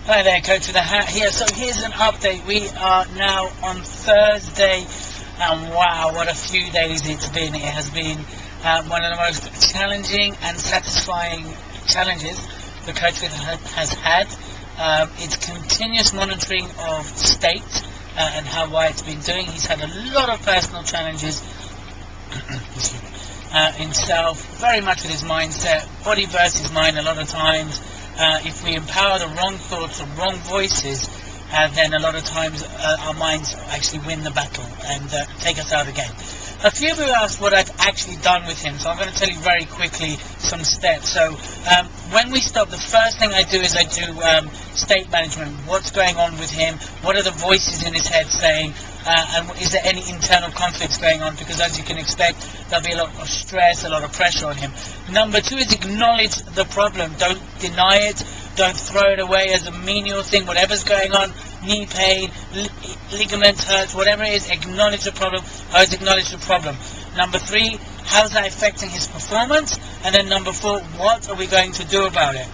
Hi there, Coach with a Hat here. So here's an update. We are now on Thursday, and wow, what a few days it's been. It has been one of the most challenging and satisfying challenges the Coach with a Hat has had. It's continuous monitoring of state and how Wyatt's been doing. He's had a lot of personal challenges himself, very much with his mindset, body versus mind a lot of times. If we empower the wrong thoughts or wrong voices, then a lot of times our minds actually win the battle and take us out again. A few of you asked what I've actually done with him, so I'm going to tell you very quickly some steps. So when we stop, the first thing I do is I do state management. What's going on with him? What are the voices in his head saying? And is there any internal conflicts going on? Because as you can expect, there'll be a lot of stress, a lot of pressure on him. Number two is acknowledge the problem. Don't deny it. Don't throw it away as a menial thing. Whatever's going on, knee pain, ligament hurts, whatever it is, acknowledge the problem. Always acknowledge the problem. Number three, how's that affecting his performance? And then number four, what are we going to do about it?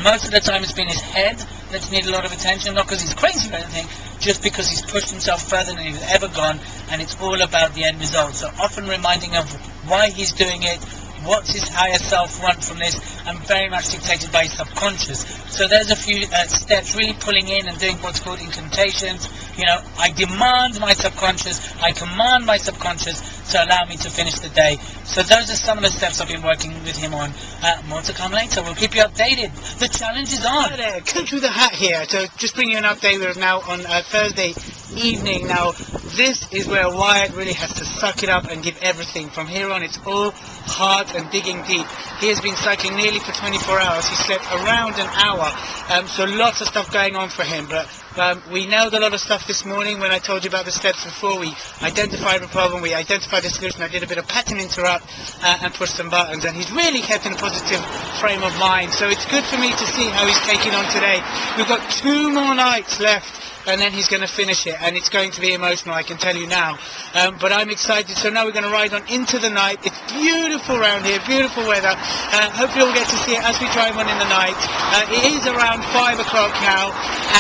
Most of the time it's been his head that's needed a lot of attention, not because he's crazy or anything, just because he's pushed himself further than he's ever gone, and it's all about the end result. So often reminding of why he's doing it, what's his higher self want from this, and very much dictated by his subconscious. So there's a few steps, really pulling in and doing what's called incantations. You know, I demand my subconscious, I command my subconscious to allow me to finish the day. So those are some of the steps I've been working with him on. More to come later. We'll keep you updated. The challenge is on. Hi there, Coach with a Hat here. So just bring you an update. We're now on Thursday evening. Now, this is where Wyatt really has to suck it up and give everything. From here on, it's all heart and digging deep. He has been cycling nearly for 24 hours. He slept around an hour. So lots of stuff going on for him. But we nailed a lot of stuff this morning when I told you about the steps before. We identified the problem, we identified the solution. I did a bit of pattern interrupt and pushed some buttons, and he's really kept in a positive frame of mind. So it's good for me to see how he's taking on today. We've got 2 more nights left, and then he's going to finish it, and it's going to be emotional, I can tell you now. But I'm excited. So now we're going to ride on into the night. It's beautiful around here, beautiful weather. Hopefully we'll get to see it as we drive on in the night. It is around 5 o'clock now,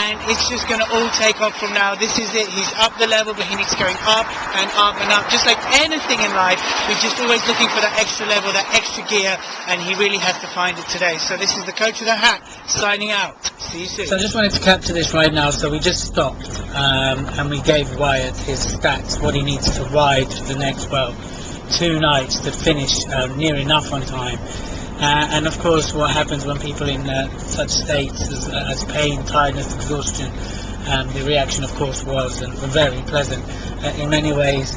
and it's just going to all take off from now. This is it. He's up the level, but he needs going up and up and up. Just like anything in life, we're just always looking for that extra level, that extra gear, and he really has to find it today. So this is the Coach with a Hat signing out. See you soon. So I just wanted to capture this right now. So we just stopped and we gave Wyatt his stats, what he needs to ride for the next 2 nights to finish near enough on time. And of course, what happens when people in such states as pain, tiredness, exhaustion, the reaction of course was very pleasant in many ways.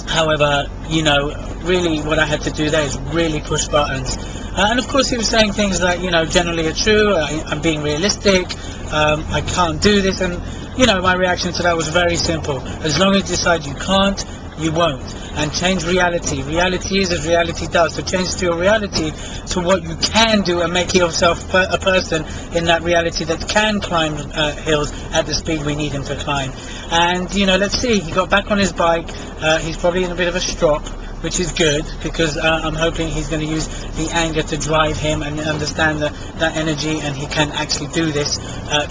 However, you know, really what I had to do there is really push buttons. And of course he was saying things like, you know, generally are true, I'm being realistic, I can't do this, and you know, my reaction to that was very simple. As long as you decide you can't, you won't. And change reality. Reality is as reality does. So change to your reality to what you can do and make yourself a person in that reality that can climb hills at the speed we need him to climb. And, you know, let's see. He got back on his bike. He's probably in a bit of a strop, which is good, because I'm hoping he's going to use the anger to drive him and understand that energy, and he can actually do this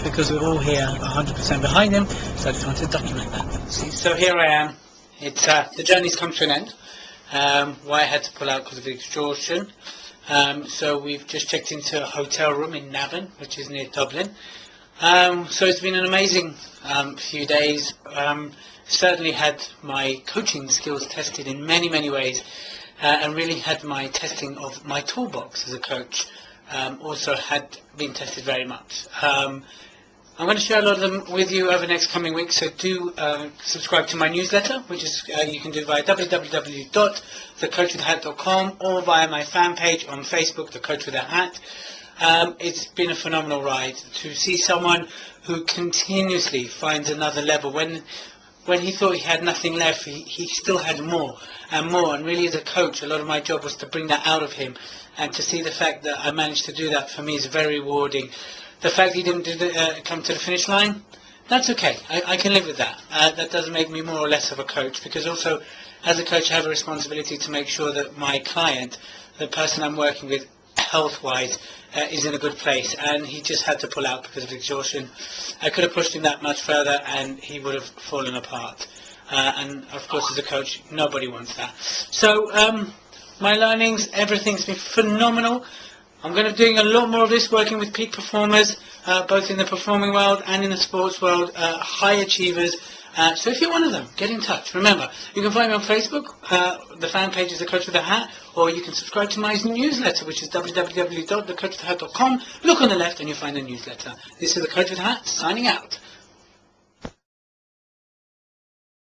because we're all here 100% behind him. So I just wanted to document that. See, so here I am. It's the journey's come to an end. Why I had to pull out because of exhaustion. So we've just checked into a hotel room in Navan, which is near Dublin. So it's been an amazing few days. Certainly had my coaching skills tested in many, many ways, and really had my testing of my toolbox as a coach also had been tested very much. I'm going to share a lot of them with you over the next coming weeks, so do subscribe to my newsletter, which is you can do via www.thecoachwithahat.com or via my fan page on Facebook, The Coach with a Hat. It's been a phenomenal ride to see someone who continuously finds another level. When he thought he had nothing left, he still had more and more. And really, as a coach, a lot of my job was to bring that out of him. And to see the fact that I managed to do that, for me, is very rewarding. The fact he didn't come to the finish line, that's okay. I can live with that. That doesn't make me more or less of a coach, because also, as a coach, I have a responsibility to make sure that my client, the person I'm working with, health-wise is in a good place, and he just had to pull out because of exhaustion. I could have pushed him that much further and he would have fallen apart. And of course, as a coach, nobody wants that. So my learnings, everything's been phenomenal. I'm going to be doing a lot more of this, working with peak performers, both in the performing world and in the sports world, high achievers. So if you're one of them, get in touch. Remember, you can find me on Facebook. The fan page is The Coach with a Hat, or you can subscribe to my newsletter, which is www.thecoachwithahat.com. Look on the left and you'll find the newsletter. This is The Coach with a Hat, signing out.